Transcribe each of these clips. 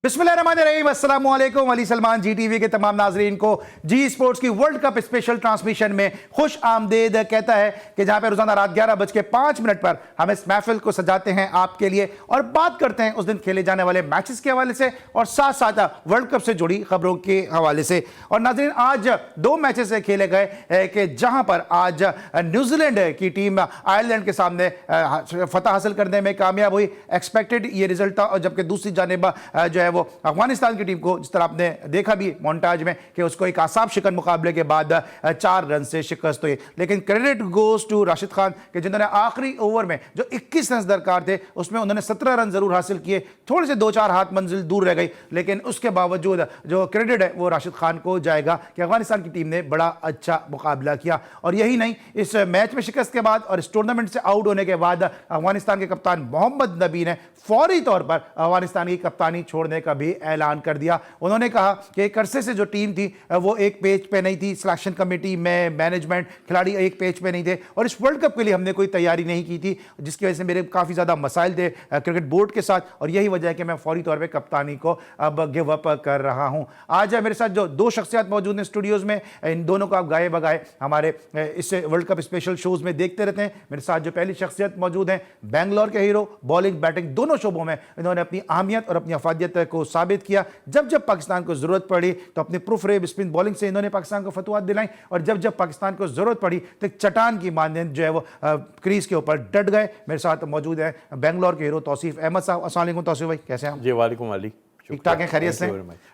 बिस्मिल्लाहिर्रहमानिर्रहीम, अस्सलाम वालेकुम। अली सलमान जी टीवी के तमाम नाजरीन को जी स्पोर्ट्स की वर्ल्ड कप स्पेशल ट्रांसमिशन में खुश आमदेद कहता है कि जहां पे रोजाना रात 11:05 पर हम इस महफिल को सजाते हैं आपके लिए और बात करते हैं उस दिन खेले जाने वाले मैचेस के हवाले से और साथ साथ वर्ल्ड कप से जुड़ी खबरों के हवाले से। और नाजरीन, आज दो मैचेस खेले गए कि जहां पर आज न्यूजीलैंड की टीम आयरलैंड के सामने फतह हासिल करने में कामयाब हुई। एक्सपेक्टेड ये रिजल्ट था, और जबकि दूसरी जानिब जो है वो अफगानिस्तान की टीम को, जिस तरह आपने देखा भी मोन्टाज में, कि उसको एक आसाब शिकन मुकाबले के बाद 4 रन से शिकस्त हुई। लेकिन credit goes to Rashid Khan कि जिन्होंने आखिरी ओवर में जो 21 रन दरकार थे उसमें उन्होंने 17 रन जरूर हासिल किए, थोड़े से 2-4 हाथ मंजिल दूर रह गई, लेकिन उसके बावजूद जो क्रेडिट है वो राशिद खान को जाएगा कि अफगानिस्तान की टीम ने बड़ा अच्छा मुकाबला किया। और यही नहीं, इस मैच में शिकस्त के बाद और इस टूर्नामेंट से आउट होने के बाद अफगानिस्तान के कप्तान मोहम्मद नबी ने फौरी तौर पर अफगानिस्तान की कप्तानी छोड़ने का भी ऐलान कर दिया। उन्होंने कहा कि एक अरसे से जो टीम थी वो एक पेज पे नहीं थी, सिलेक्शन कमेटी में मैनेजमेंट, खिलाड़ी एक पेज पे नहीं थे, और इस वर्ल्ड कप के लिए हमने कोई तैयारी नहीं की थी, जिसकी वजह से मेरे काफ़ी ज़्यादा मसाइल थे क्रिकेट बोर्ड के साथ, और यही वजह है कि मैं फौरी तौर पर कप्तानी को अब गिव अप कर रहा हूँ। आज मेरे साथ जो दो शख्सियत मौजूद हैं स्टूडियोज़ में, इन दोनों को आप गाए बगाए हमारे इस वर्ल्ड कप स्पेशल शोज़ में देखते रहते हैं। मेरे साथ जो पहली शख्सियत मौजूद हैं, बेंगलोर के हीरो, बॉलिंग बैटिंग दोनों शोबों में इन्होंने अपनी अहमियत और अपनी अफादियत को साबित किया। जब जब पाकिस्तान को जरूरत पड़ी तो अपनी प्रूफ रेब स्पिन बॉलिंग से इन्होंने पाकिस्तान को फतवात दिलाई, और जब जब पाकिस्तान को जरूरत पड़ी तो एक चट्टान की मानंद जो है वो क्रीज के ऊपर डट गए। मेरे साथ मौजूद है बेंगलोर के हीरो तौसीफ अहमद साहब। अस्सलाम वालेकुम तौसीफ भाई, कैसे हैं आप? जी वालेकुम अली, ठीक ठाक है, खैरियत से?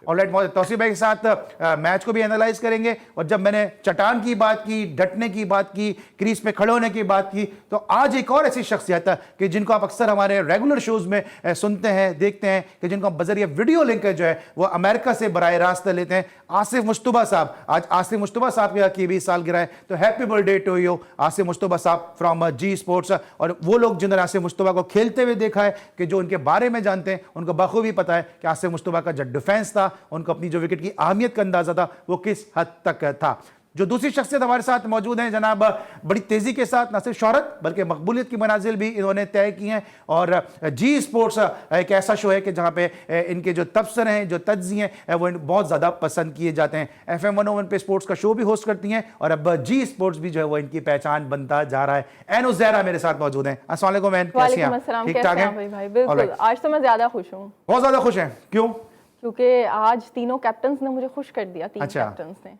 ऑलराइट, तौसीफ भाई के साथ मैच को भी एनालाइज करेंगे, और जब मैंने चट्टान की बात की, डटने की बात की, क्रीज पे खड़े होने की बात की, तो आज एक और ऐसी शख्सियत है कि जिनको आप अक्सर हमारे रेगुलर शोज में सुनते हैं, देखते हैं, कि जिनको आप बजरिया वीडियो लिंक जो है वो अमेरिका से बराह रास्त लेते हैं। आसिफ मुश्तबा साहब, आज आसिफ मुश्तबा साहब की 20 साल गिरा है, तो happy birthday to you Asif Mushtaba साहब फ्रॉम जी स्पोर्ट्स। और वो लोग जिन्होंने आसिफ मुश्तबा को खेलते हुए देखा है, कि जो उनके बारे में जानते हैं, उनको बखूबी पता है कि आसिफ मुश्तबा का जो डिफेंस था, उनको अपनी जो विकेट की अहमियत का अंदाजा था वो किस हद तक था। जो दूसरी शख्सियत हमारे साथ मौजूद हैं, जनाब बड़ी तेजी के साथ न सिर्फ शोहरत बल्कि मकबूलियत की मनाजिल भी इन्होंने तय की हैं। और जी स्पोर्ट्स एक ऐसा शो है कि जहां पे इनके जो तबसरे हैं, जो तज्ज़िये हैं, वो बहुत ज़्यादा पसंद किए जाते हैं। FM 101 पे स्पोर्ट्स का शो भी होस्ट करती हैं, और अब जी स्पोर्ट्स भी जो है वो इनकी पहचान बनता जा रहा है। एन उज़ैरा मेरे साथ मौजूद हैं। अस्सलाम वालेकुम एन, कैसे हैं? ठीक ठाक हैं? बिल्कुल, आज तो मैं ज़्यादा खुश हूँ। बहुत ज़्यादा खुश हैं? क्यों? क्योंकि आज तीनों कैप्टन्स ने मुझे खुश कर दिया। तीन कैप्टन्स ने।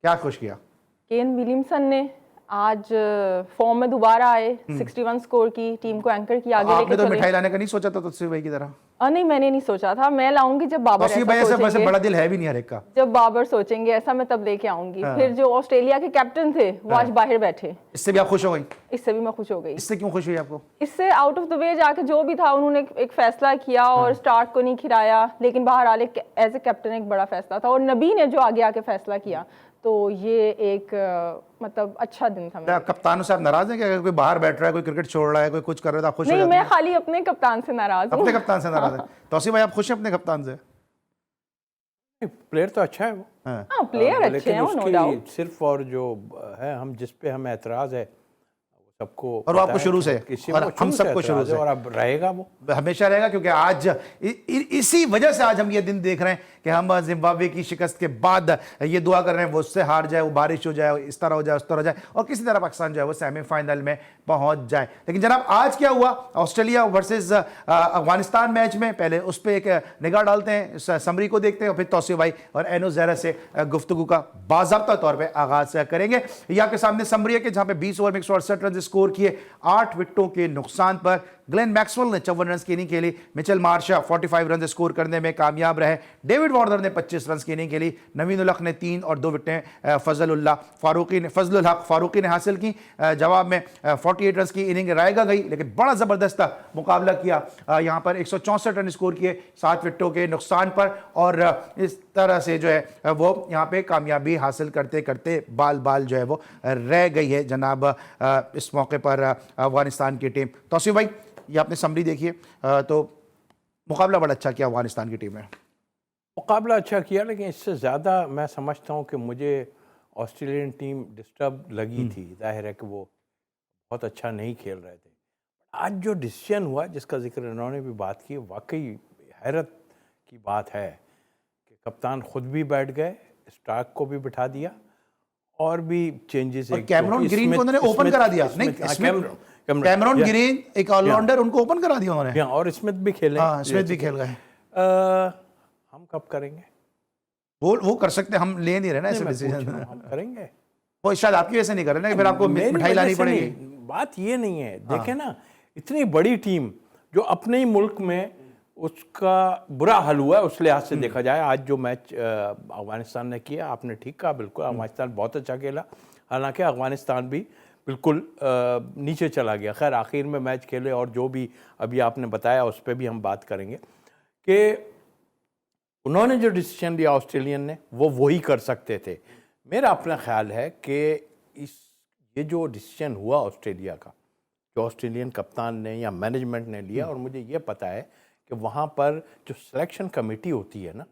क्या खुश किया? केन विलियमसन ने आज फॉर्म में दोबारा आए, 61 स्कोर की टीम को एंकर किया आगे लेके चले। तो मिठाई लाने का नहीं सोचा था तुझसे भाई की तरह? नहीं, मैंने नहीं सोचा था। मैं लाऊंगी जब बाबर ऐसा सोचेंगे। बड़ा दिल है भी नहीं हर एक का। जब बाबर सोचेंगे ऐसा, मैं तब लेके आऊंगी। फिर जो ऑस्ट्रेलिया के कैप्टन थे वो आज बाहर बैठे। इससे भी आप खुश हो गई? इससे भी मैं खुश हो गई। इससे क्यों खुश हुई आपको? इससे आउट ऑफ द वे जाके जो भी था उन्होंने एक फैसला किया, और स्टार्ट को नहीं खिलाया, लेकिन बाहर आले एज ए कैप्टन एक बड़ा फैसला था। और नबी ने जो आगे आके फैसला किया, तो ये एक मतलब अच्छा दिन था। कप्तान से आप नाराज हैं कि अगर कोई बाहर बैठ रहा है, कोई क्रिकेट छोड़ रहा है, कोई कुछ कर रहा है, खुश नहीं, मैं खाली अपने कप्तान से नाराज हूं। अपने कप्तान से नाराज हैं? तौसीफ भाई, आप खुश हैं अपने कप्तान से? प्लेयर तो अच्छा है वो। हाँ, प्लेयर अच्छे हैं, नो डाउट। सिर्फ और जो है हम जिस पे हमें एतराज है सबको, और वो आपको शुरू से, और हम सबको शुरू से, और अब रहेगा, वो हमेशा रहेगा। क्योंकि आज इसी वजह से आज हम ये दिन देख रहे हैं कि हम जिम्बाब्वे की शिकस्त के बाद ये दुआ कर रहे हैं वो उससे हार जाए, वो बारिश हो जाए, इस तरह हो जाए, उस तरह हो जाए, और किसी तरह पाकिस्तान जो है वो सेमीफाइनल में पहुंच जाए। लेकिन जनाब, आज क्या हुआ ऑस्ट्रेलिया वर्सेस अफगानिस्तान मैच में? पहले उस पर एक निगाह डालते हैं, समरी को देखते हैं, और फिर तौसीफ भाई और एनो ज़हरा से गुफ्तगू का बाज़ाब्ता तौर पर आगाज करेंगे। ये आपके सामने समरी है कि जहां पे 20 ओवर में 168 रन स्कोर किए, 8 विकेटों के नुकसान पर। ग्लेन मैक्सवेल ने 54 रन की इनिंग खेली, मिचेल मार्श 45 रन स्कोर करने में कामयाब रहे, डेविड वार्नर ने 25 रन की इनिंग खेली, नवीन उल हक ने 3 और 2 विकेटें फजल हक फारूकी ने हासिल की। जवाब में 48 रन की इनिंग रायगा गई, लेकिन बड़ा जबरदस्त मुकाबला किया। यहां पर 164 रन स्कोर किए 7 विकेटों के नुकसान पर, और इस तरह से जो है वो यहां पे कामयाबी हासिल करते करते बाल बाल जो है वो रह गई है जनाब इस मौके पर अफगानिस्तान की टीम। तौसीफ भाई, ये आपने समरी देखिए, तो मुकाबला बड़ा अच्छा किया अफगानिस्तान की टीम ने। मुकाबला अच्छा किया, लेकिन इससे ज़्यादा मैं समझता हूँ कि मुझे ऑस्ट्रेलियन टीम डिस्टर्ब लगी थी। जाहिर है कि वो बहुत अच्छा नहीं खेल रहे थे। आज जो डिसीजन हुआ, जिसका जिक्र इन्होंने भी बात की, वाकई हैरत की बात है कि कप्तान खुद भी बैठ गए, स्टार्क को भी बिठा दिया और भी चेंजेस। और कैमरॉन ग्रीन को उन्होंने ओपन करा दिया। नहीं, कैमरॉन ग्रीन एक ऑलराउंडर, उनको ओपन करा दिया उन्होंने। और स्मिथ भी खेले। हाँ, स्मिथ भी खेल गए। हम कब करेंगे वो कर सकते, हम ले नहीं रहे ना ऐसे डिसीजन। हम करेंगे, वो शायद आपकी वजह से नहीं कर रहे ना, फिर आपको मिठाई लानी पड़ेगी। बात ये नहीं है, देखें ना, इतनी बड़ी टीम जो अपने ही मुल्क में उसका बुरा हाल हुआ है, उस लिहाज से देखा जाए। आज जो मैच अफगानिस्तान ने किया, आपने ठीक कहा, बिल्कुल अफगानिस्तान बहुत अच्छा खेला। हालांकि अफगानिस्तान भी बिल्कुल नीचे चला गया। खैर आखिर में मैच खेले और जो भी अभी आपने बताया उस पर भी हम बात करेंगे कि उन्होंने जो डिसीजन लिया ऑस्ट्रेलियन ने, वो वही कर सकते थे। मेरा अपना ख्याल है कि ये जो डिसीजन हुआ ऑस्ट्रेलिया का, जो ऑस्ट्रेलियन कप्तान ने या मैनेजमेंट ने लिया, और मुझे ये पता है कि वहाँ पर जो सिलेक्शन कमेटी होती है ना,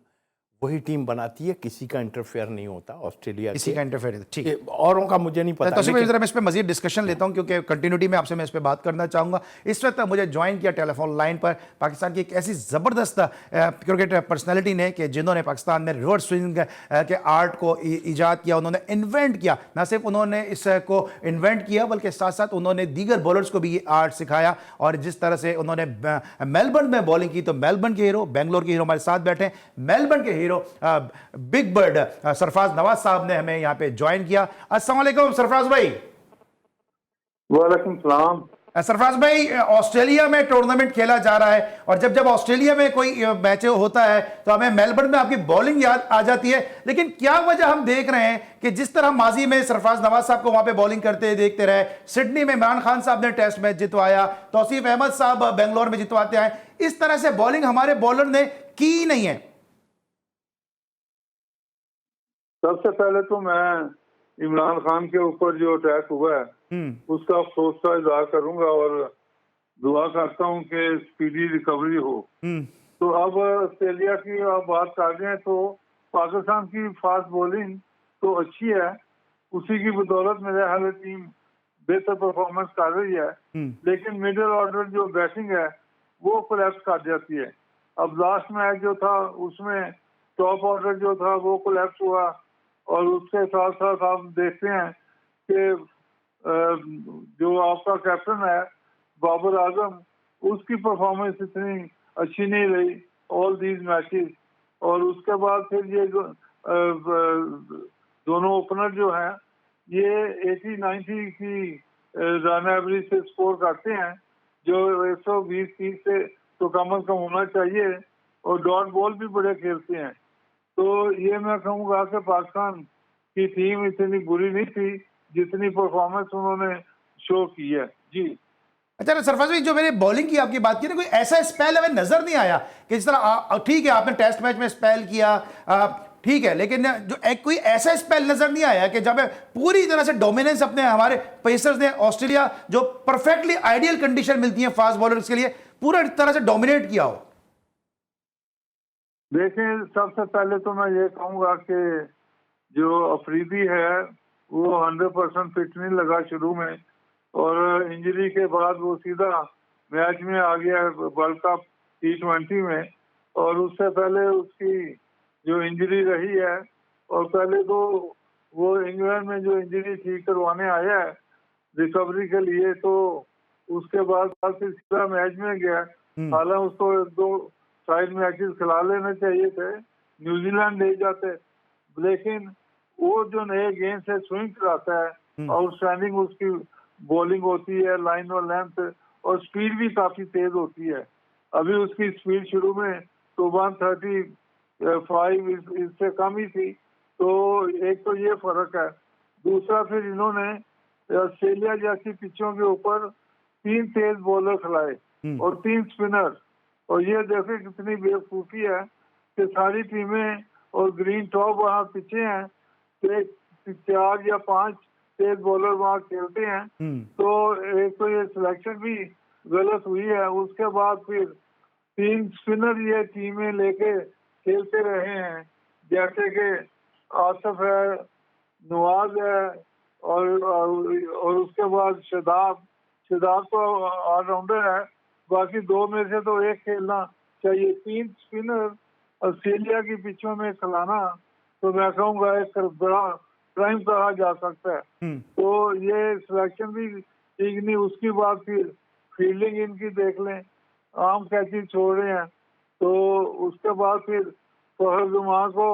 वही टीम बनाती है, किसी का इंटरफेयर नहीं होता ऑस्ट्रेलिया, किसी का इंटरफेयर, ठीक। औरों का मुझे नहीं पता। तो मैं इस पे मजीद डिस्कशन लेता हूं, क्योंकि कंटिन्यूटी में आपसे मैं इस पे बात करना चाहूंगा। इस वक्त मुझे ज्वाइन किया टेलीफोन लाइन पर पाकिस्तान की एक ऐसी ज़बरदस्त क्रिकेट पर्सनैलिटी ने कि जिन्होंने पाकिस्तान में रिवर्स स्विंग के आर्ट को ईजाद किया, उन्होंने इन्वेंट किया। ना सिर्फ उन्होंने इसको इन्वेंट किया बल्कि साथ साथ उन्होंने दीगर बॉलर्स को भी ये आर्ट सिखाया। और जिस तरह से उन्होंने मेलबर्न में बॉलिंग की, तो मेलबर्न के हीरो, बेंगलोर के हीरो हमारे साथ बैठे, मेलबर्न के बिग बर्ड सरफराज नवाज साहब ने हमें यहां पे ज्वाइन किया। अस्सलाम वालेकुम सरफराज भाई। वालेकुम सलाम। सरफराज भाई, ऑस्ट्रेलिया में टूर्नामेंट खेला जा रहा है और जब जब ऑस्ट्रेलिया में कोई मैच होता है तो हमें मेलबर्न में आपकी बॉलिंग याद आ जाती है, लेकिन क्या वजह हम देख रहे हैं कि जिस तरह माजी में सरफराज नवाज साहब को वहां पे बॉलिंग करते देखते रहे, सिडनी में इमरान खान साहब ने टेस्ट मैच जितवाया, तौसीफ अहमद साहब बेंगलोर में जितवाते आए, इस तरह से बॉलिंग हमारे बॉलर ने की नहीं है। सबसे पहले तो मैं इमरान खान के ऊपर जो अटैक हुआ है उसका अफसोस का इजहार करूंगा और दुआ करता हूं कि स्पीडी रिकवरी हो। तो अब ऑस्ट्रेलिया की आप बात कर रहे हैं, तो पाकिस्तान की फास्ट बॉलिंग तो अच्छी है, उसी की बदौलत मेरे ख्याल टीम बेहतर परफॉर्मेंस कर रही है, लेकिन मिडिल ऑर्डर जो बैटिंग है वो कोलैप्स कर जाती है। अब लास्ट मैच जो था उसमें टॉप ऑर्डर जो था वो कोलैप्स हुआ, और उसके साथ साथ आप देखते हैं कि जो आपका कैप्टन है बाबर आजम, उसकी परफॉर्मेंस इतनी अच्छी नहीं रही ऑल दीज मैचेस। और उसके बाद फिर ये दोनों ओपनर जो हैं ये 80-90 की रन एवरेज से स्कोर करते हैं, जो 120-30 से तो कम अज कम होना चाहिए, और डॉट बॉल भी बड़े खेलते हैं। तो ये मैं कहूँगा कि पाकिस्तान की टीम इतनी बुरी नहीं थी जितनी परफॉर्मेंस उन्होंने शो की है। जी अच्छा सरफराज भाई, जो मैंने बॉलिंग की आपकी बात की ना, कोई ऐसा स्पेल हमें नजर नहीं आया कि जिस तरह ठीक है आपने टेस्ट मैच में स्पेल किया, ठीक है, लेकिन जो कोई ऐसा स्पेल नजर नहीं आया कि जब पूरी तरह से डोमिनेंस अपने हमारे पेसर्स ने, ऑस्ट्रेलिया जो परफेक्टली आइडियल कंडीशन मिलती है फास्ट बॉलर्स के लिए, पूरा तरह से डोमिनेट किया हो। देखें, सबसे पहले तो मैं ये कहूँगा कि जो अफरीदी है वो 100% फिट नहीं लगा शुरू में, और इंजरी के बाद वो सीधा मैच में आ गया वर्ल्ड कप T20 में, और उससे पहले उसकी जो इंजरी रही है, और पहले तो वो इंग्लैंड में जो इंजरी ठीक करवाने आया है रिकवरी के लिए, तो उसके बाद फिर सीधा मैच में गया। हालांकि उसको 1-2 साइड मैचेस खिला लेने चाहिए थे, न्यूजीलैंड ले जाते, लेकिन वो जो नए गेंद से स्विंग कराता है, आउटस्टैंडिंग उसकी बॉलिंग होती है, लाइन और लेंथ, और स्पीड भी काफी तेज होती है। अभी उसकी स्पीड शुरू में तो 135 इससे कम ही थी, तो एक तो ये फर्क है। दूसरा, फिर इन्होंने ऑस्ट्रेलिया जैसी पिचों के ऊपर 3 तेज बॉलर खिलाए और 3 स्पिनर, और ये देखे कितनी बेवकूफ़ी है कि सारी टीमें और ग्रीन टॉप वहाँ पीछे हैं, तो 4 या 5 तेज बॉलर वहाँ खेलते हैं, तो एक तो ये सिलेक्शन भी गलत हुई है। उसके बाद फिर 3 स्पिनर ये टीमें लेके खेलते रहे हैं, जैसे कि आसिफ है, नवाज है, और उसके बाद शादाब तो ऑलराउंडर है, बाकी 2 में से तो एक खेलना चाहिए। 3 स्पिनर ऑस्ट्रेलिया की पिचों में खिलाना तो मैं कहूँगा एक बड़ा क्राइम कहा जा सकता है। तो ये सिलेक्शन भी ठीक नहीं। उसकी बाद फिर फील्डिंग इनकी देख लें, आम कैची छोड़ रहे हैं। तो उसके बाद फिर फहर जुमा को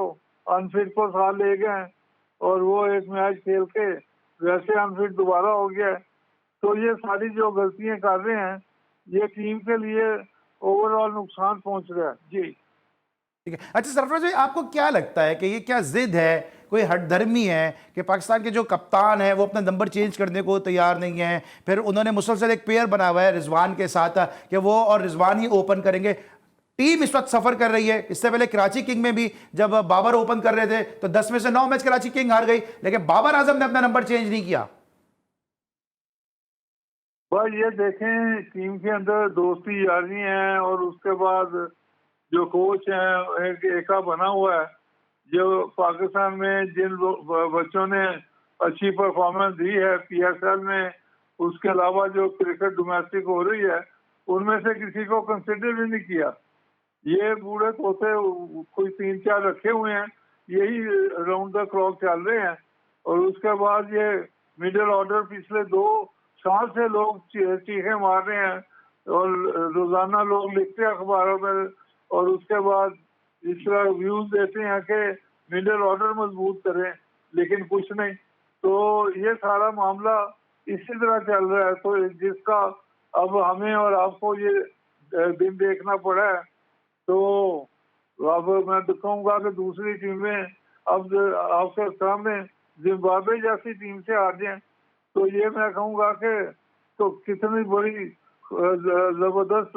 अनफिट को साथ ले गए और वो एक मैच खेल के वैसे अनफिट दोबारा हो गया। तो ये सारी जो गलतियां कर रहे हैं ये टीम के लिए ओवरऑल नुकसान पहुंच रहा है। जी ठीक है। अच्छा सरफराज भाई, आपको क्या लगता है कि ये क्या जिद है, कोई हठधर्मी है कि पाकिस्तान के जो कप्तान है वो अपना नंबर चेंज करने को तैयार नहीं है, फिर उन्होंने मुसलसल एक पेयर बना हुआ है रिजवान के साथ कि वो और रिजवान ही ओपन करेंगे। टीम इस वक्त सफर कर रही है। इससे पहले कराची किंग में भी जब बाबर ओपन कर रहे थे तो 10 में से 9 मैच कराची किंग हार गई, लेकिन बाबर आजम ने अपना नंबर चेंज नहीं किया। भाई ये देखें, टीम के अंदर दोस्ती यारी है और उसके बाद जो कोच है एक एका बना हुआ है। जो पाकिस्तान में जिन बच्चों ने अच्छी परफॉर्मेंस दी है PSL में, उसके अलावा जो क्रिकेट डोमेस्टिक हो रही है, उनमें से किसी को कंसिडर भी नहीं किया। ये बूढ़े तोते कोई 3-4 रखे हुए हैं, यही राउंड द क्लॉक चल रहे हैं। और उसके बाद ये मिडिल ऑर्डर पिछले 2 साल से लोग चीखे मार रहे हैं और रोजाना लोग लिखते हैं अखबारों में और उसके बाद इस तरह व्यूज देते हैं कि मिडिल ऑर्डर मजबूत करें, लेकिन कुछ नहीं। तो ये सारा मामला इसी तरह चल रहा है। तो जिसका अब हमें और आपको ये दिन देखना पड़ा है। तो अब मैं कहूँगा कि दूसरी टीमें अब आपके सामने जिम्बाब्वे जैसी टीम से हार जाएं तो ये मैं कहूँगा कि तो कितनी बड़ी जबरदस्त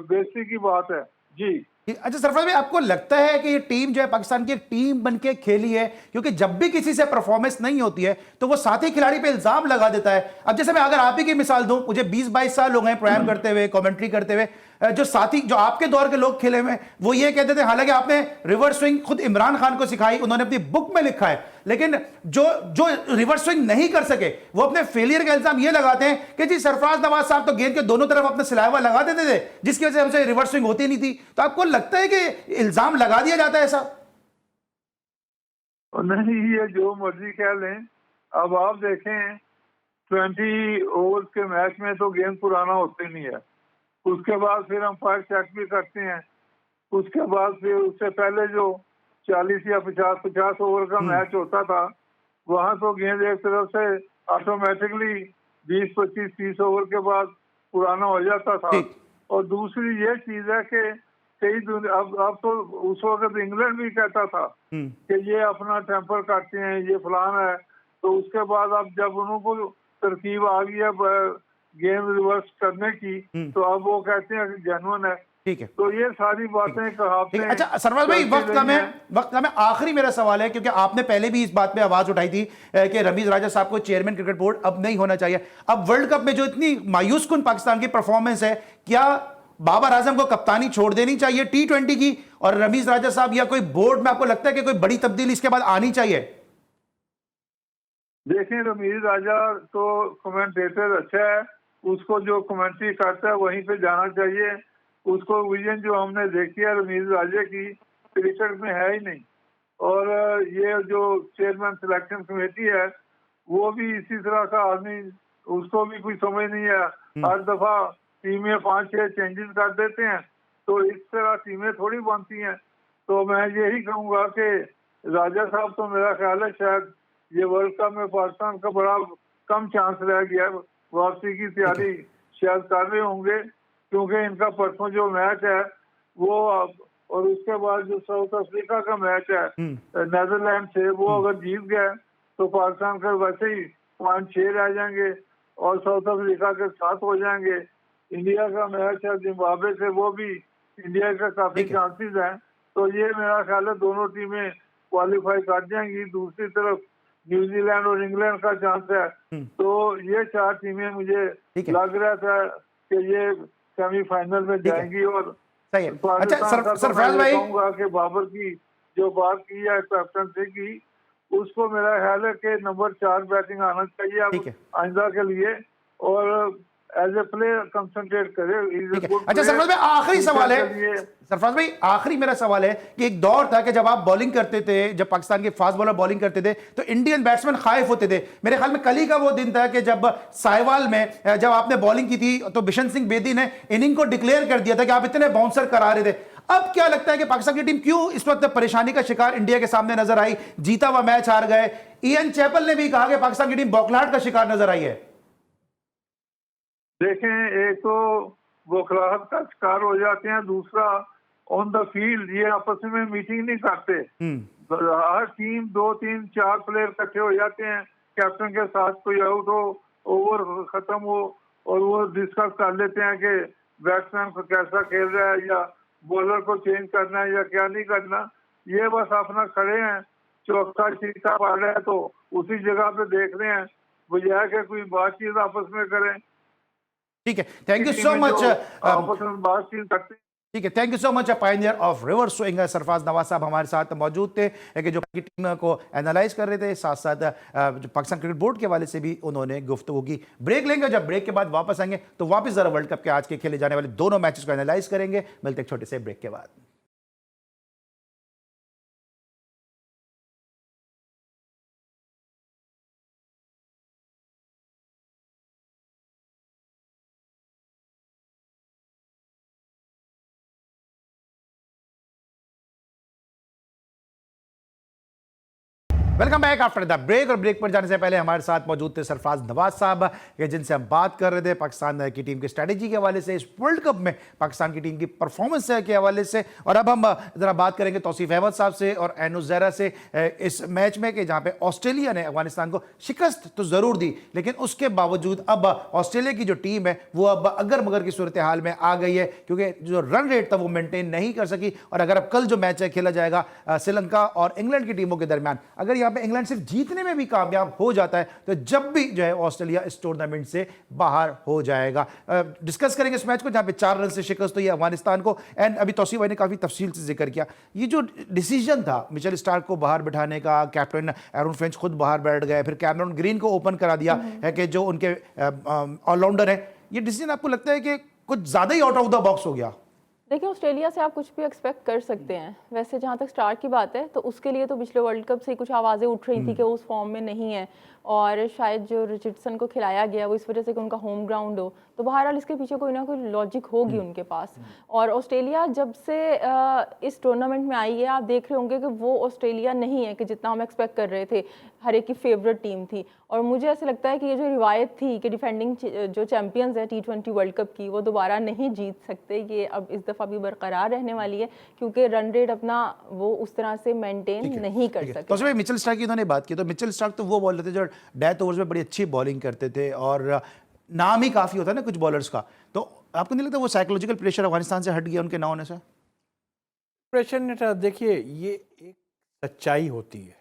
बेइज्जती की बात है। जी अच्छा सरफराज भाई, आपको लगता है कि ये टीम जो है पाकिस्तान की एक टीम बनके खेली है? क्योंकि जब भी किसी से परफॉर्मेंस नहीं होती है तो वो साथी खिलाड़ी पे इल्जाम लगा देता है। अब जैसे मैं अगर आप ही की मिसाल दूं, मुझे 20-22 साल हो गए प्रोग्राम करते हुए, कमेंट्री करते हुए। जो साथी जो आपके दौर के लोग खेले हुए वो ये कहते थे, हालांकि आपने रिवर्स स्विंग खुद इमरान खान को सिखाई, उन्होंने अपनी बुक में लिखा है, लेकिन जो जो रिवर्स स्विंग नहीं कर सके वो अपने फेलियर का इल्जाम ये लगाते हैं कि जी सरफराज नवाज साहब तो गेंद के दोनों तरफ अपना सिलावा लगा देते थे, जिसकी वजह से हमसे रिवर्स स्विंग होती नहीं थी। तो आपको लगता है कि इल्जाम लगा दिया जाता है ऐसा? नहीं, ये जो मर्जी कह लें। अब आप देखें 20 ओवर के मैच में तो गेंद पुराना होते नहीं है। उसके बाद फिर हम फायर चेक भी करते हैं। उसके बाद फिर उससे पहले जो 40 या 50 ओवर का मैच होता था, वहां तो गेंद एक तरफ से ऑटोमेटिकली 20, 25, 30 ओवर के बाद पुराना हो जाता था। और दूसरी ये चीज है कि अब तो उस वक्त इंग्लैंड भी कहता था कि ये अपना टेम्पर काटते हैं, ये फलान है। तो उसके बाद अब जब उनको तरकीब आ गई है गेम रिवर्स करने की, तो अब वो कहते हैं कि जेन्युइन है। ठीक है, तो ये सारी बातें कहावतें। अच्छा सरफराज भाई, वक्त का मैं आखिरी मेरा सवाल है, क्योंकि आपने पहले भी इस बात पे आवाज उठाई थी कि रमीज राजा साहब को चेयरमैन क्रिकेट बोर्ड अब नहीं होना चाहिए। अब वर्ल्ड कप में जो इतनी मायूस कुन पाकिस्तान की परफॉर्मेंस है, क्या बाबर आजम को कप्तानी छोड़ देनी चाहिए T20 की, और रमीज राजा साहब या कोई बोर्ड में आपको लगता है कि कोई बड़ी तब्दीली इसके बाद आनी चाहिए? देखें, रमीज राजा तो कमेंटेटर अच्छा है, उसको जो कमेंट्री करता है वहीं पे जाना चाहिए। उसको विजन जो हमने देखी है रमीज राजा की क्रिकेट में है ही नहीं। और ये जो चेयरमैन सिलेक्शन कमेटी है वो भी इसी तरह का आदमी, उसको भी कुछ समझ नहीं है। हर दफा टीमें 5-6 चेंजेस कर देते हैं, तो इस तरह टीमें थोड़ी बनती हैं। तो मैं यही कहूँगा कि राजा साहब तो मेरा ख्याल है शायद ये वर्ल्ड कप में पाकिस्तान का बड़ा कम चांस रह गया है। वापसी की तैयारी शायद कर रहे होंगे, क्योंकि इनका परसों जो मैच है वो और उसके बाद जो साउथ अफ्रीका का मैच है नेदरलैंड से, वो अगर जीत गए तो पाकिस्तान का वैसे ही 5-6 रह जाएंगे और साउथ अफ्रीका के 7 हो जाएंगे। इंडिया का मैच है जिम्बाब्वे से, वो भी इंडिया का काफी चांसेस हैं। तो ये मेरा ख्याल है दोनों टीमें क्वालिफाई कर जाएंगी। दूसरी तरफ न्यूजीलैंड और इंग्लैंड का चांस है। तो ये 4 टीमें मुझे लग रहा था कि ये सेमीफाइनल में जाएंगी। और सही है। अच्छा सरफराज भाई, कहूँगा कि बाबर की जो बात की है कैप्टनसी की, उसको मेरा ख्याल है कि नंबर 4 बैटिंग आना चाहिए अब आइंदा के लिए, और एज ए प्लेयर कंसंट्रेट करे। अच्छा सरफराज भाई, आखिरी सवाल है, सरफराज भाई, आखिरी मेरा सवाल है कि एक दौर था कि जब आप बॉलिंग करते थे, जब पाकिस्तान के फास्ट बॉलर बॉलिंग करते थे तो इंडियन बैट्समैन खाइफ होते थे। मेरे ख्याल में कल ही का वो दिन था कि जब साहिवाल में जब आपने बॉलिंग की थी तो बिशन सिंह बेदी ने इनिंग को डिक्लेयर कर दिया था कि आप इतने बाउंसर करा रहे थे। अब क्या लगता है कि पाकिस्तान की टीम क्यों इस वक्त परेशानी का शिकार इंडिया के सामने नजर आई? जीता हुआ मैच हार गए। इयन चैपल ने भी कहा कि पाकिस्तान की टीम बौखलाहट का शिकार नजर आई है। देखें, एक तो बौखलाहट का शिकार हो जाते हैं, दूसरा ऑन द फील्ड ये आपस में मीटिंग नहीं करते। हर टीम 2 3 4 प्लेयर इकट्ठे हो जाते हैं, कैप्टन के साथ कोई आउट हो, ओवर खत्म हो, और वो डिस्कस कर लेते हैं कि बैट्समैन को कैसा खेल रहा है या बॉलर को चेंज करना है या क्या नहीं करना। ये बस अपना खड़े हैं, चौका छक्का पड़ रहा है तो उसी जगह पे देख रहे हैं, बजाय के कोई बातचीत आपस में करें। ठीक है, थैंक यू सो मच। आपस में बातचीत करते हैं। ठीक है, thank you so much. Pioneer of reverse swing Sarfaraz Nawaz साहब हमारे साथ मौजूद थे कि जो टीम को एनालाइज कर रहे थे, साथ साथ जो पाकिस्तान क्रिकेट बोर्ड के हवाले से भी उन्होंने गुफ्तगू की। ब्रेक लेंगे, जब ब्रेक के बाद वापस आएंगे तो वापस जरा वर्ल्ड कप के आज के खेले जाने वाले दोनों मैचेस को एनालाइज करेंगे। मिलते एक छोटे से ब्रेक के बाद। Welcome back after the break. और ब्रेक पर जाने से पहले हमारे साथ मौजूद थे सरफराज नवाज साहब, जिनसे हम बात कर रहे थे पाकिस्तान की टीम की स्ट्रैटेजी के हवाले से, इस वर्ल्ड कप में पाकिस्तान की टीम की परफॉर्मेंस के हवाले से। और अब हम जरा बात करेंगे तौसीफ अहमद साहब से और एनुस ज़हरा से इस मैच में कि जहाँ पे ऑस्ट्रेलिया ने अफगानिस्तान को शिकस्त तो ज़रूर दी, लेकिन उसके बावजूद अब ऑस्ट्रेलिया की जो टीम है वो अब अगर मगर की सूरत हाल में आ गई है, क्योंकि जो रन रेट था वो मेंटेन नहीं कर सकी। और अगर अब कल जो मैच है खेला जाएगा श्रीलंका और इंग्लैंड की टीमों के दरमियान, अगर यहाँ पे इंग्लैंड सिर्फ जीतने में भी कामयाब हो जाता है तो जब भी जो है ऑस्ट्रेलिया इस टूर्नामेंट से बाहर हो जाएगा। डिस्कस करेंगे इस मैच को जहां पे 4 रन से शिकस्त हुई अफगानिस्तान को। एंड अभी तौसीफ भाई ने काफी तफसील से जिक्र किया, ये जो डिसीजन था मिचेल स्टार्क को बाहर बिठाने का, कैप्टन एरन फिंच खुद बाहर बैठ गए, फिर कैमरन ग्रीन को ओपन करा दिया है कि जो उनके ऑलराउंडर है, ये डिसीजन आपको लगता है कि कुछ ज्यादा ही आउट ऑफ द बॉक्स हो गया? देखिए, ऑस्ट्रेलिया से आप कुछ भी एक्सपेक्ट कर सकते हैं। वैसे जहाँ तक स्टार्ट की बात है तो उसके लिए तो पिछले वर्ल्ड कप से कुछ आवाज़ें उठ रही थी कि वो उस फॉर्म में नहीं है, और शायद जो रिचर्डसन को खिलाया गया वो इस वजह से कि उनका होम ग्राउंड हो, तो बहरहाल इसके पीछे कोई ना कोई लॉजिक होगी उनके पास। और ऑस्ट्रेलिया जब से इस टूर्नामेंट में आई है, आप देख रहे होंगे कि वो ऑस्ट्रेलिया नहीं है कि जितना हम एक्सपेक्ट कर रहे थे। हर एक की फेवरेट टीम थी, और मुझे ऐसा लगता है कि ये जो रिवायत थी कि डिफेंडिंग जो चैंपियंस है T20 वर्ल्ड कप की, वो दोबारा नहीं जीत सकते, ये अब इस दफ़ा भी बरकरार रहने वाली है, क्योंकि रन रेट अपना वो उस तरह से मेंटेन नहीं कर सकते। तो उसमें मिचेल स्टार्क की उन्होंने बात की, तो मिचेल स्टार्क तो वो बॉलर थे जो डेथ ओवर्स में बड़ी अच्छी बॉलिंग करते थे और नाम ही काफ़ी होता है ना कुछ बॉलर्स का। तो आपको नहीं लगता वो साइकोलॉजिकल प्रेशर अफगानिस्तान से हट गया उनके ना होने से? प्रेशर नहीं था। देखिए, ये एक सच्चाई होती है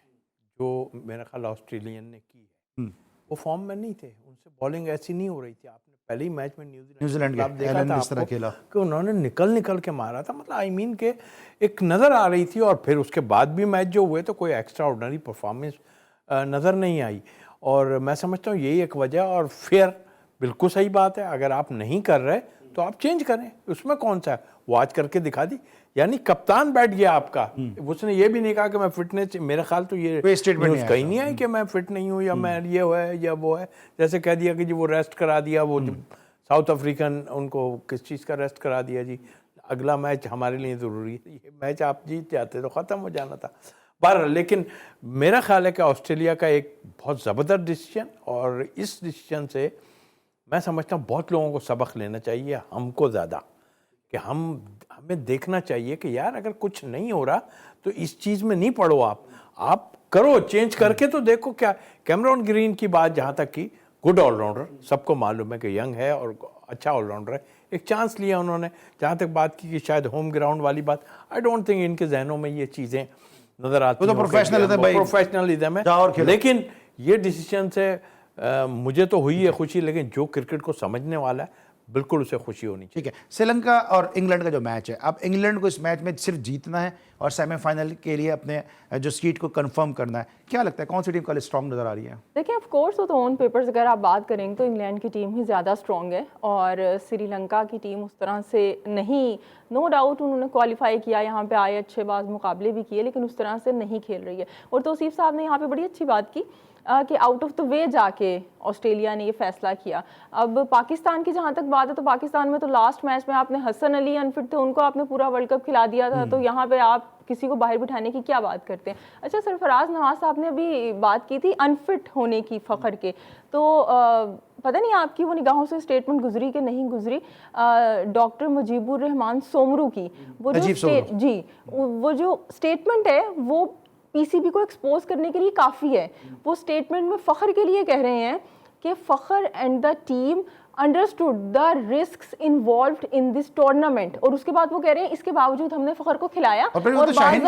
जो मेरा ख्याल ऑस्ट्रेलियन ने की है। वो फॉर्म में नहीं थे, उनसे बॉलिंग ऐसी नहीं हो रही थी। आपने पहले ही मैच में न्यूजीलैंड के देखा था इस तरह खेला कि उन्होंने निकल के मारा था, मतलब आई मीन के एक नज़र आ रही थी। और फिर उसके बाद भी मैच जो हुए तो कोई एक्स्ट्रा ऑर्डिनरी परफॉर्मेंस नज़र नहीं आई। और मैं समझता हूँ यही एक वजह। और फिर बिल्कुल सही बात है, अगर आप नहीं कर रहे तो आप चेंज करें, उसमें कौन सा है। वो आज करके दिखा दी, यानी कप्तान बैठ गया आपका। उसने ये भी नहीं कहा कि मैं फिटनेस, मेरा ख्याल तो ये स्टेटमेंट कहीं नहीं है कि मैं फिट नहीं हूँ या मैं ये है या वो है। जैसे कह दिया कि जी वो रेस्ट करा दिया, वो साउथ अफ्रीकन, उनको किस चीज़ का रेस्ट करा दिया जी, अगला मैच हमारे लिए ज़रूरी है, ये मैच आप जीत जाते तो ख़त्म हो जाना था। बहरहाल, लेकिन मेरा ख्याल है कि ऑस्ट्रेलिया का एक बहुत ज़बरदस्त डिसीजन, और इस डिसीजन से मैं समझता हूँ बहुत लोगों को सबक लेना चाहिए, हमको ज़्यादा, कि हमें देखना चाहिए कि यार अगर कुछ नहीं हो रहा तो इस चीज़ में नहीं पड़ो, आप करो, चेंज करके तो देखो। क्या कैमरन ग्रीन की बात जहाँ तक की, गुड ऑलराउंडर, सबको मालूम है कि यंग है और अच्छा ऑलराउंडर है, एक चांस लिया उन्होंने। जहाँ तक बात की कि शायद होम ग्राउंड वाली बात, आई डोंट थिंक इनके जहनों में ये चीज़ें नज़र आती हैं। तो प्रोफेशनलिज्म है, लेकिन ये डिसीजन से मुझे तो हुई है खुशी, लेकिन जो क्रिकेट को समझने वाला है बिल्कुल उसे खुशी होनी चाहिए। ठीक है, श्रीलंका और इंग्लैंड का जो मैच है, अब इंग्लैंड को इस मैच में सिर्फ जीतना है और सेमीफाइनल के लिए अपने जो सीट को कंफर्म करना है। क्या लगता है कौन सी टीम कल स्ट्रॉन्ग नजर आ रही है? देखिए, ऑफ कोर्स वो तो ऑन पेपर्स अगर आप बात करेंगे तो इंग्लैंड की टीम ही ज़्यादा स्ट्रॉन्ग है, और श्रीलंका की टीम उस तरह से नहीं नो डाउट उन्होंने क्वालिफाई किया, यहाँ पे आए, अच्छे बाज मुकाबले भी किए, लेकिन उस तरह से नहीं खेल रही है। और तौसीफ साहब ने यहाँ पे बड़ी अच्छी बात की कि आउट ऑफ द वे जाके ऑस्ट्रेलिया ने ये फैसला किया। अब पाकिस्तान की जहाँ तक बात है, तो पाकिस्तान में तो लास्ट मैच में आपने हसन अली अनफिट थे, उनको आपने पूरा वर्ल्ड कप खिला दिया था, तो यहाँ पे आप किसी को बाहर बिठाने की क्या बात करते हैं। अच्छा, सरफराज नवाज साहब ने अभी बात की थी अनफिट होने की फ़ख्र के, तो पता नहीं आपकी वो निगाहों से स्टेटमेंट गुजरी कि नहीं गुजरी, डॉक्टर मुजीबुर रहमान सोमरू की वो जो स्टेटमेंट है वो पीसीबी को एक्सपोज करने के लिए काफ़ी है। वो स्टेटमेंट में फ़ख्र के लिए कह रहे हैं कि Fakhar and the team understood the risks involved in this tournament, और उसके बाद वो कह रहे हैं इसके बावजूद हमने फ़ख्र को खिलाया। और फिर वो तो शाहीन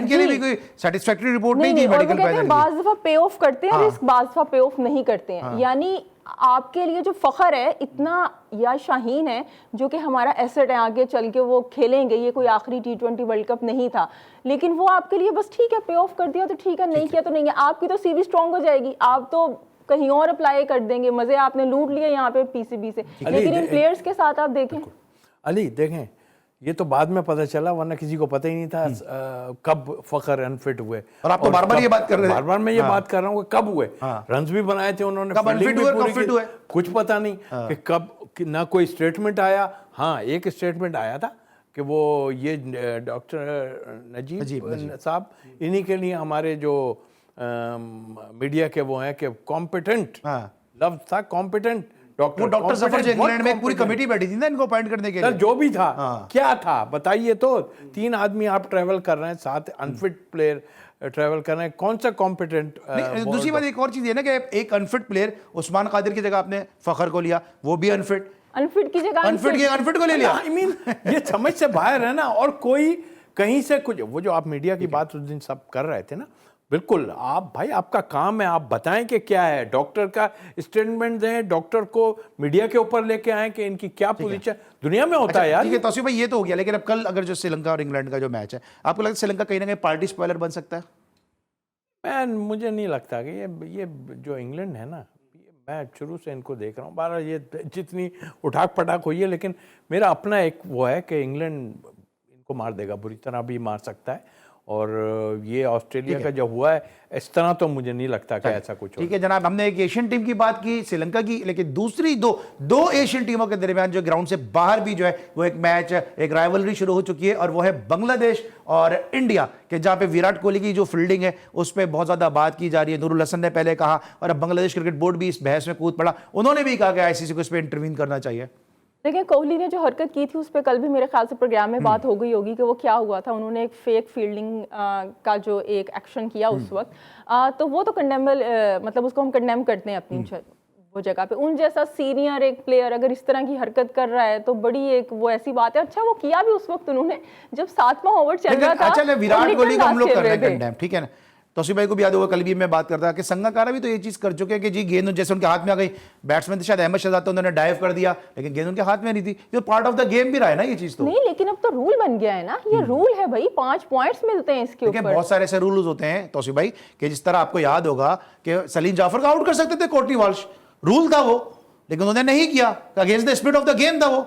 के लिए भी कोई सैटिस्फैक्टरी रिपोर्ट नहीं थी मेडिकल पैनल की। बाज़ दफ़ा पे ऑफ करते हैं रिस्क, बाज़ दफ़ा पे ऑफ नहीं करते हैं। यानी आपके लिए जो फ़ख्र है इतना, या शाहीन है जो कि हमारा एसेट है, आगे चल के वो खेलेंगे, ये कोई आखिरी T20 वर्ल्ड कप नहीं था, लेकिन वो आपके लिए बस ठीक है, पे ऑफ कर दिया तो ठीक है, नहीं किया तो नहीं है। आपकी तो सीवी स्ट्रॉन्ग हो जाएगी, आप तो कहीं और अप्लाई कर देंगे, मजे आपने लूट लिए यहाँ पे पीसीबी से। लेकिन इन प्लेयर्स के साथ आप देखें, अली देखें, ये तो बाद में पता चला, वरना किसी को पता ही नहीं था कब फ़ख्र अनफिट हुए। और आप तो बार-बार ये बात कर रहे हैं। बार-बार मैं ये बात कर रहा हूँ कि कब हुए, रन्स भी बनाए थे उन्होंने, कब अनफिट हुए, कब फिट हुए, कुछ पता नहीं कि कब, ना कोई स्टेटमेंट आया। हाँ, एक स्टेटमेंट आया था कि वो ये डॉक्टर नजीब साहब, इन्हीं के लिए हमारे जो मीडिया के वो हैं कि कॉम्पिटेंट लफ्ज था, कॉम्पिटेंट डॉक्टर। वो डॉक्टर जफर जो इंग्लैंड में एक पूरी कमेटी बैठी थी ना इनको अपॉइंट करने के लिए। जो भी था, क्या था बताइए तो। 3 आदमी आप ट्रैवल कर रहे हैं, 7 अनफिट प्लेयर ट्रैवल कर रहे हैं, कौन सा कॉम्पिटेंट। दूसरी बात एक और चीज है ना कि एक अनफिट प्लेयर उस्मान कादिर की जगह आपने फ़ख्र को लिया, वो भी अनफिट की जगह अनफिट को ले लिया। आई मीन ये समझ से बाहर है ना। और कोई कहीं से कुछ, वो जो आप मीडिया की बात उस दिन सब कर रहे थे ना, बिल्कुल आप भाई, आपका काम है, आप बताएं कि क्या है, डॉक्टर का स्टेटमेंट दें, डॉक्टर को मीडिया के ऊपर लेके आए कि इनकी क्या पोजीशन दुनिया में होता है यार। ठीक है तौसीफ भाई, ये तो हो गया, लेकिन अब कल अगर जो श्रीलंका और इंग्लैंड का जो मैच है, आपको लगता है श्रीलंका कहीं ना कहीं पार्टी स्पॉइलर बन सकता है? मुझे नहीं लगता कि ये जो इंग्लैंड है ना, मैं शुरू से इनको देख रहा हूँ, बारह ये जितनी उठाक पटाक हुई है, लेकिन मेरा अपना एक वो है कि इंग्लैंड इनको मार देगा, बुरी तरह भी मार सकता है। और ये ऑस्ट्रेलिया का जो हुआ है इस तरह, तो मुझे नहीं लगता कि ऐसा कुछ हो। ठीक है जनाब, हमने एक एशियन टीम की बात की, श्रीलंका की, लेकिन दूसरी दो एशियन टीमों के दरमियान जो ग्राउंड से बाहर भी जो है वो एक मैच, एक राइवलरी शुरू हो चुकी है, और वो है बांग्लादेश और इंडिया के, जहां पे विराट कोहली की जो फील्डिंग है उस पर बहुत ज्यादा बात की जा रही है। नूरुल हसन ने पहले कहा, और अब बांग्लादेश क्रिकेट बोर्ड भी इस बहस में कूद पड़ा, उन्होंने भी कहा कि आईसीसी को इस पर इंटरवीन करना चाहिए। देखिए, कोहली ने जो हरकत की थी उस पर कल भी मेरे ख्याल से प्रोग्राम में बात हो गई होगी कि वो क्या हुआ था। उन्होंने एक फेक फील्डिंग का जो एक एक्शन किया उस वक्त, तो वो तो कंडेमेबल, मतलब उसको हम कंडेम करते हैं अपनी वो जगह पे। उन जैसा सीनियर एक प्लेयर अगर इस तरह की हरकत कर रहा है तो बड़ी एक वो ऐसी बात है। अच्छा, वो किया भी उस वक्त उन्होंने जब 7वां ओवर चल रहा था। अच्छा, विराट कोहली को हम लोग कर रहे हैं कंडेम, ठीक है ना। तौसीफ भाई को भी याद होगा, कल भी मैं बात करता कि संगकारा भी तो ये चीज कर चुके हैं कि जी गेंद जैसे उनके हाथ में आ गई, बैट्समैन थे शायद अहमद शहजाद, तो उन्होंने डाइव कर दिया, लेकिन गेंद उनके हाथ में नहीं थी। ये पार्ट ऑफ द गेम भी रहा है ना ये चीज तो। नहीं, लेकिन अब तो रूल बन गया है ना, ये रूल है भाई, 5 पॉइंट्स मिलते हैं इसके ऊपर। बहुत सारे ऐसे रूल्स होते हैं तौसीफ भाई कि जिस तरह आपको याद होगा कि सलीम जाफर का आउट कर सकते थे कोर्टनी वॉल्श, रूल था वो, लेकिन उन्होंने नहीं किया, against the spirit of the game था वो।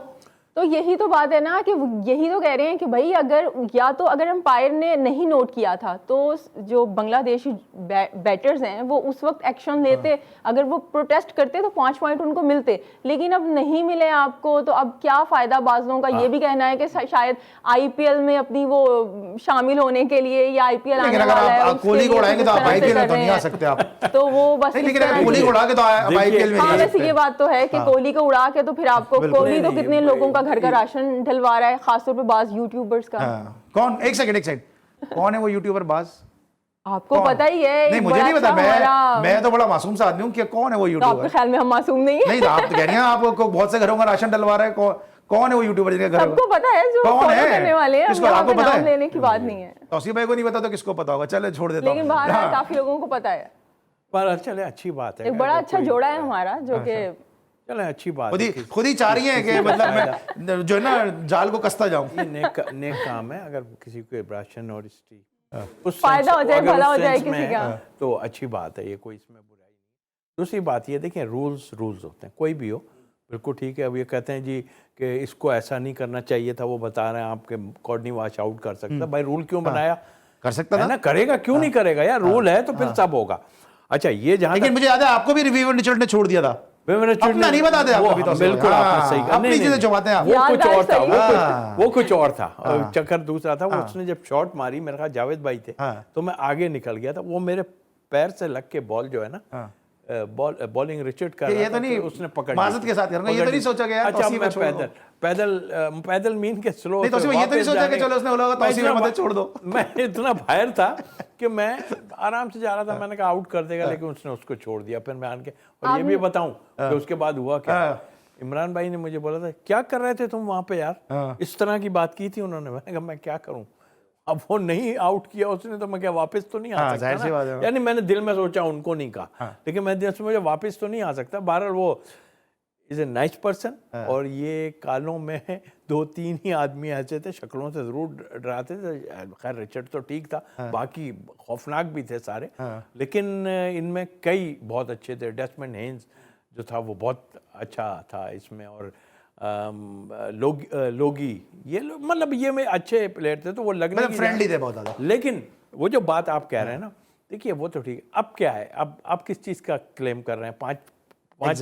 तो यही तो बात है ना कि यही तो कह रहे हैं कि भाई अगर या तो अगर अंपायर ने नहीं नोट किया था तो जो बांग्लादेशी बैटर्स हैं वो उस वक्त एक्शन लेते, अगर वो प्रोटेस्ट करते तो 5 पॉइंट उनको मिलते, लेकिन अब नहीं मिले आपको, तो अब क्या फायदा। बाजों का ये भी कहना है कि शायद आईपीएल में अपनी वो शामिल होने के लिए, या आईपीएल आने वाला है, कोहली को उड़ाएंगे तो आप आईपीएल में तो नहीं आ सकते आप, तो वो बस कोहली को उड़ा के तो आईपीएल में नहीं आ सकते। वैसे ये बात तो है कि कोहली को उड़ा के तो फिर आपको, कोहली तो कितने लोगों का घर का राशन ढलवा रहा है, खासतौर पे बाज यूट्यूबर्स का। कौन, एक सेकंड, कौन है वो यूट्यूबर बाज? आपको पता ही है। नहीं, मुझे नहीं पता, मैं तो बड़ा मासूम सा आदमी हूँ कि कौन है वो यूट्यूबर। तो आपके ख्याल में हम मासूम नहीं है? नहीं, आप तो कह रही हैं आपको बहुत से घरों का राशन डलवा रहा है, कौन है वो यूट्यूबर जिनके घर? सबको पता है, जो फॉलो करने वाले हैं। किसको, आपको पता है? लेने की बात नहीं है। तौसीफ भाई को नहीं पता तो किसको पता होगा, चले छोड़ देता हूं। लेकिन बाहर काफी लोगों को पता है। पर चले, अच्छी बात है, एक बड़ा अच्छा जोड़ा है हमारा, जो कि चले अच्छी बात खुद ही चाह रही है कि मतलब मैं जो है ना जाल को कसता जाऊं। ये नेक काम है, अगर किसी को राशन और उस फायदा हो जाए, भला हो जाए किसी का, तो अच्छी बात है, ये कोई इसमें बुराई नहीं। दूसरी बात ये देखें, रूल्स होते हैं, कोई भी हो, बिल्कुल ठीक है। अब ये कहते हैं जी कि इसको ऐसा नहीं करना चाहिए था, वो बता रहे हैं आपके कॉर्डनी वॉश आउट कर सकता। भाई रूल क्यों बनाया? कर सकता है था ना, करेगा क्यों नहीं करेगा यार, रूल है तो फिर सब होगा। अच्छा ये जहां लेकिन मुझे याद है आपको भी रिव्यूअर रिचर्ड ने छोड़ दिया था। अपना नहीं बताते आप कभी तो। बिल्कुल आपने सही कहा, अपनी चीजें छुपाते हैं आप। वो कुछ और था, याददाश्त वो कुछ और था, चक्कर दूसरा था। वो उसने जब शॉट मारी, मेरे ख्याल जावेद भाई थे, तो मैं आगे निकल गया था, वो मेरे पैर से लग के बॉल जो है ना, बॉलिंग रिचर्ड कर ये तो नहीं उसने पकड़ माजरत के साथ करूंगा, ये तो नहीं सोचा गया अच्छा मैं पैदल मीन के स्लो, नहीं तो ये तो नहीं सोचा कि चलो उसने बोला होगा तौसीफ अहमद छोड़ दो। मैं इतना बाहर था कि मैं आराम से जा रहा था, मैंने कहा आउट कर देगा, लेकिन उसने उसको छोड़ दिया। फिर मैं आन के, और ये भी बताऊं कि उसके बाद हुआ क्या, इमरान भाई ने मुझे बोला था क्या कर रहे थे तुम वहां पे यार, इस तरह की बात की थी उन्होंने। मैंने कहा मैं क्या करूं, अब वो नहीं आउट किया उसने तो मैं क्या वापस तो नहीं आ सकता ना? यानी मैंने दिल में सोचा, उनको नहीं कहा, लेकिन मैं दिल से मुझे वापस तो नहीं आ सकता। बहरहाल वो इज ए नाइस पर्सन, और ये कालों में 2-3 ही आदमी ऐसे थे, शक्लों से जरूर डराते थे। खैर रिचर्ड तो ठीक था, बाकी खौफनाक भी थे सारे, लेकिन इनमें कई बहुत अच्छे थे। डेस्मंड हेन्स जो था वो बहुत अच्छा था इसमें, और लोगी, ये मतलब ये में अच्छे प्लेयर थे, तो वो लगने फ्रेंडली थे बहुत ज्यादा। लेकिन वो जो बात आप कह रहे हैं ना, देखिए वो तो ठीक है। अब क्या है, अब किस चीज का क्लेम कर रहे हैं? 5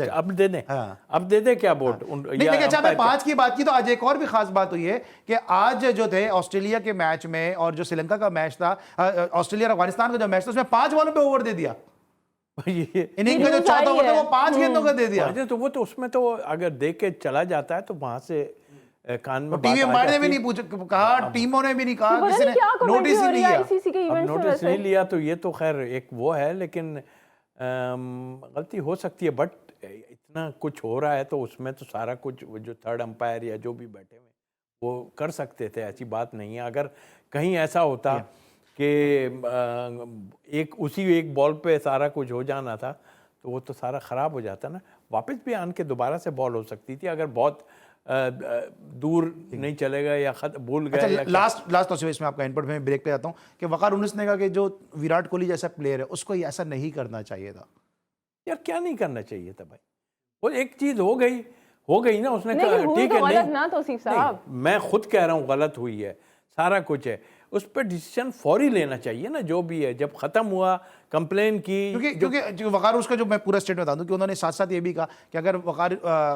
अब दे दें, अब दे दें क्या वोट? नहीं अच्छा, मैं 5 की बात की तो आज एक और भी खास बात हुई है कि आज जो थे ऑस्ट्रेलिया के मैच में और जो श्रीलंका का मैच था, ऑस्ट्रेलिया और अफगानिस्तान का जो मैच था, उसमें 5 बॉलों पे ओवर दे दिया। इनिंग का जो चौथा ओवर था वो 5 गेंदों का दे दिया। तो वो तो उसमें तो अगर देख के चला जाता है तो वहां से कान में टीवी अंपायर ने भी नहीं पूछा, कहा टीमों ने भी नहीं कहा, किसी ने नोटिस ही नहीं लिया। नोटिस नहीं लिया तो ये तो खैर एक वो है, लेकिन गलती हो सकती है, बट इतना कुछ हो रहा है तो उसमें तो सारा कुछ जो थर्ड अंपायर या जो भी बैठे हुए वो कर सकते थे, ऐसी बात नहीं है। अगर कहीं ऐसा होता कि एक बॉल पे सारा कुछ हो जाना था तो वो तो सारा ख़राब हो जाता ना। वापस भी आन के दोबारा से बॉल हो सकती थी अगर बहुत दूर नहीं चलेगा या भूल गए। अच्छा, लास्ट तो इसमें आपका इनपुट में ब्रेक पे जाता हूँ कि वकार उन्नीस ने कहा कि जो विराट कोहली जैसा प्लेयर है उसको ऐसा नहीं करना चाहिए था। यार क्या नहीं करना चाहिए था भाई, वो एक चीज हो गई ना, उसने कहा ठीक है, गलत ना तो साहब, मैं खुद कह रहा हूँ गलत हुई है, सारा कुछ है, उस पर डिसीजन फौरी लेना चाहिए ना, जो भी है। जब खत्म हुआ कंप्लेन की, क्योंकि वकार, उसका जो मैं पूरा स्टेटमेंट बता दूं कि उन्होंने साथ साथ ये भी कहा कि अगर वकार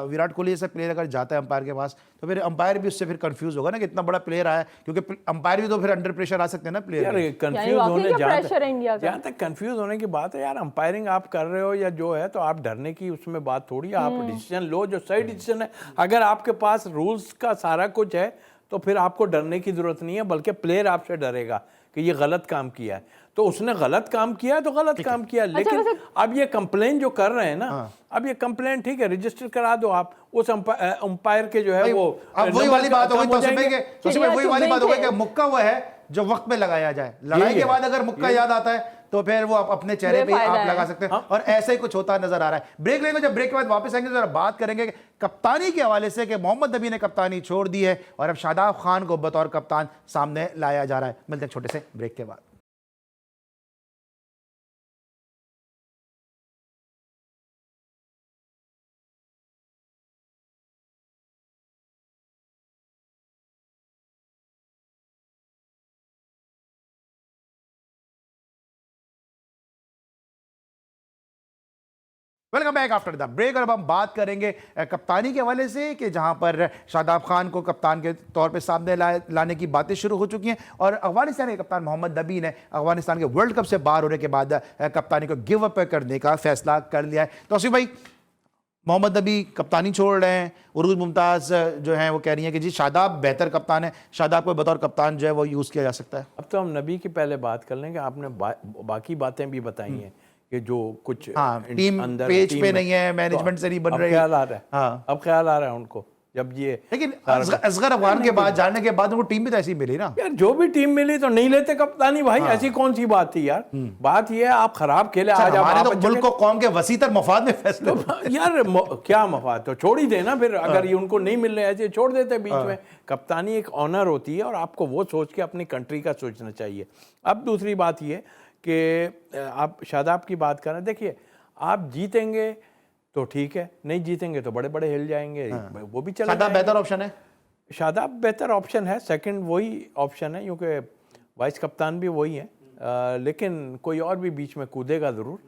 विराट कोहली जैसा प्लेयर अगर जाता है अंपायर के पास तो फिर अंपायर भी उससे फिर कंफ्यूज होगा ना कि इतना बड़ा प्लेयर आया, क्योंकि अंपायर भी तो फिर अंडर प्रेशर आ सकते हैं ना प्लेयर। कंफ्यूज होने जहाँ तक कंफ्यूज होने की बात है यार, अंपायरिंग आप कर रहे हो या जो है, तो आप डरने की उसमें बात थोड़ी, आप डिसीजन लो जो सही डिसीजन है। अगर आपके पास रूल्स का सारा कुछ है तो फिर आपको डरने की जरूरत नहीं है, बल्कि प्लेयर आपसे डरेगा कि ये गलत काम किया है। तो उसने गलत काम किया है तो गलत काम किया, लेकिन अब ये कंप्लेन जो कर रहे हैं ना, अब ये कंप्लेन ठीक है, रजिस्टर करा दो आप उस अंपायर के जो है वो। अब वही वाली बात हो गई, वही वाली बात हो गई कि मुक्का वो है जो वक्त पे लगाया जाए। लड़ाई के बाद अगर मुक्का याद आता है तो फिर वो आप अपने चेहरे पे आप लगा सकते हैं, और ऐसा ही कुछ होता नजर आ रहा है। ब्रेक लेंगे, जब ब्रेक के बाद वापस आएंगे तो जरा बात करेंगे कप्तानी के हवाले से कि मोहम्मद नबी ने कप्तानी छोड़ दी है और अब शादाब खान को बतौर कप्तान सामने लाया जा रहा है। मिलते हैं छोटे से ब्रेक के बाद। Welcome back after the break. और अब हम बात करेंगे कप्तानी के हवाले से कि जहां पर शादाब खान को कप्तान के तौर पे सामने लाने की बातें शुरू हो चुकी हैं, और अफगानिस्तान के कप्तान मोहम्मद नबी ने अफगानिस्तान के वर्ल्ड कप से बाहर होने के बाद कप्तानी को गिव अप करने का फैसला कर लिया है। तो आसिफ भाई, मोहम्मद नबी कप्तानी छोड़ रहे हैं, उरूज मुमताज़ जो हैं वो कह रही हैं कि जी शादाब बेहतर कप्तान है, शादाब को बतौर कप्तान जो है वो यूज़ किया जा सकता है। अब तो हम नबी की पहले बात कर लेंगे, आपने बाकी बातें भी बताई हैं कि जो कुछ टीम अंदर पेज पे नहीं है, मैनेजमेंट से नहीं बन रही है। ख्याल आ रहा है, अब ख्याल आ रहा है उनको जब ये। लेकिन असगर अफगान के बाद जाने के बाद उनको टीम भी तो ऐसी मिली ना यार, जो भी टीम मिली तो नहीं लेते कप्तानी भाई। ऐसी कौन सी बात थी यार, बात ये है आप खराब खेले आज, हमारे तो मुल्क को कौम के वसीतर मफाद में फैसले यार क्या मफाद, तो छोड़ ही देना फिर। अगर ये उनको नहीं मिल रहे ऐसे छोड़ देते बीच में। कप्तानी एक ऑनर होती है और आपको वो सोच के अपनी कंट्री का सोचना चाहिए। अब दूसरी बात ये कि आप शादाब की बात करें, देखिए आप जीतेंगे तो ठीक है, नहीं जीतेंगे तो बड़े बड़े हिल जाएंगे, वो भी चला शादाब बेहतर ऑप्शन है। शादाब बेहतर ऑप्शन है, सेकंड वही ऑप्शन है क्योंकि वाइस कप्तान भी वही है, लेकिन कोई और भी बीच में कूदेगा ज़रूर।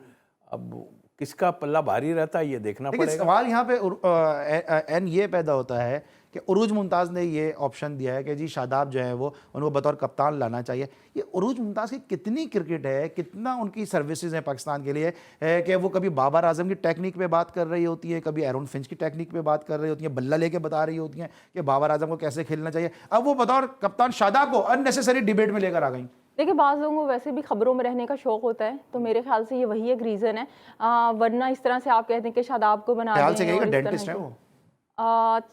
अब किसका पल्ला भारी रहता है ये देखना लेकिन पड़ेगा। सवाल यहाँ पे एन ये पैदा होता है कि उरूज मुमताज़ ने ये ऑप्शन दिया है कि जी शादाब जो है वो उनको बतौर कप्तान लाना चाहिए। ये उरूज मुमताज़ की कितनी क्रिकेट है, कितना उनकी सर्विसेज हैं पाकिस्तान के लिए है कि वो कभी बाबर आजम की टेक्निक पे बात कर रही होती है, कभी एरन फिंच की टेक्निक पे बात कर रही होती है, बल्ला लेके बता रही होती हैं कि बाबर आजम को कैसे खेलना चाहिए। अब वो बतौर कप्तान शादाब को अननेसेसरी डिबेट में लेकर आ गई। देखिए बाज़ लोगों को वैसे भी खबरों में रहने का शौक होता है, तो मेरे ख्याल से ये वही एक रीज़न है। वरना इस तरह से आप कहते हैं कि शादाब को बना ख्याल से दें कहिएगा और इस तरह डेंटिस्ट है के- वो।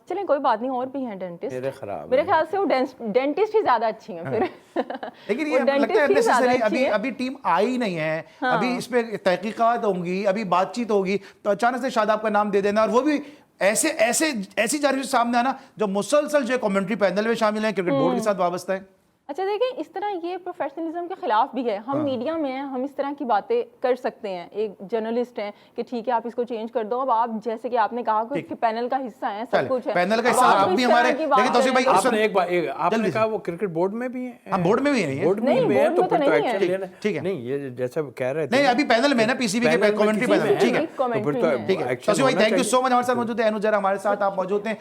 चलें कोई बात नहीं, और भी हैं डेंटिस्ट। मेरे मेरे ख्याल से वो डेंटिस्ट ही ज़्यादा अच्छी हैं फिर। लेकिन वो ये लगता है डेंटिस्ट ही ज़्यादा unnecessary, अच्छी अभी है। अभी टीम आई नहीं है, अभी इस पे तहकीकात होंगी, अभी बातचीत होगी, तो अचानक से शादाब का नाम दे देना, और वो भी ऐसे ऐसे ऐसी जानकारी सामने आना जो मुसलसल जो कमेंट्री पैनल में शामिल है, क्रिकेट बोर्ड के साथ वाबस्ता है। अच्छा देखिए, इस तरह ये प्रोफेशनलिज्म के खिलाफ भी है। हम मीडिया में हैं, हम इस तरह की बातें कर सकते हैं, एक जर्नलिस्ट हैं कि ठीक है आप इसको चेंज कर दो। अब आप जैसे कि आपने कहा कि उसके पैनल का हिस्सा है, सब कुछ है, पैनल का अब हिस्सा आप आप इस भी तरह हमारे, की बात लेकिन तौसीफ करें भाई तो- आपने आपने जल्दी कहा वो क्रिकेट बोर्ड में भी है। हम बोर्ड में भी नहीं है। बोर्ड नहीं, में भी है बोर्ड तो में तो फिर तो नहीं है। एक्शन लेना। ठीक है। नहीं, ये जैसा कह रहे थे नहीं, अभी पैनल में है ना, पीसीबी के कमेंट्री पैनल, ठीक है। कमेंट्री तो फिर तो में। ठीक है, एक्शन तौसीफ भाई होना थैंक यू चाहिए। सो मच, हमारे साथ मौजूद है, अनुजरा हमारे साथ आप मौजूद हैं।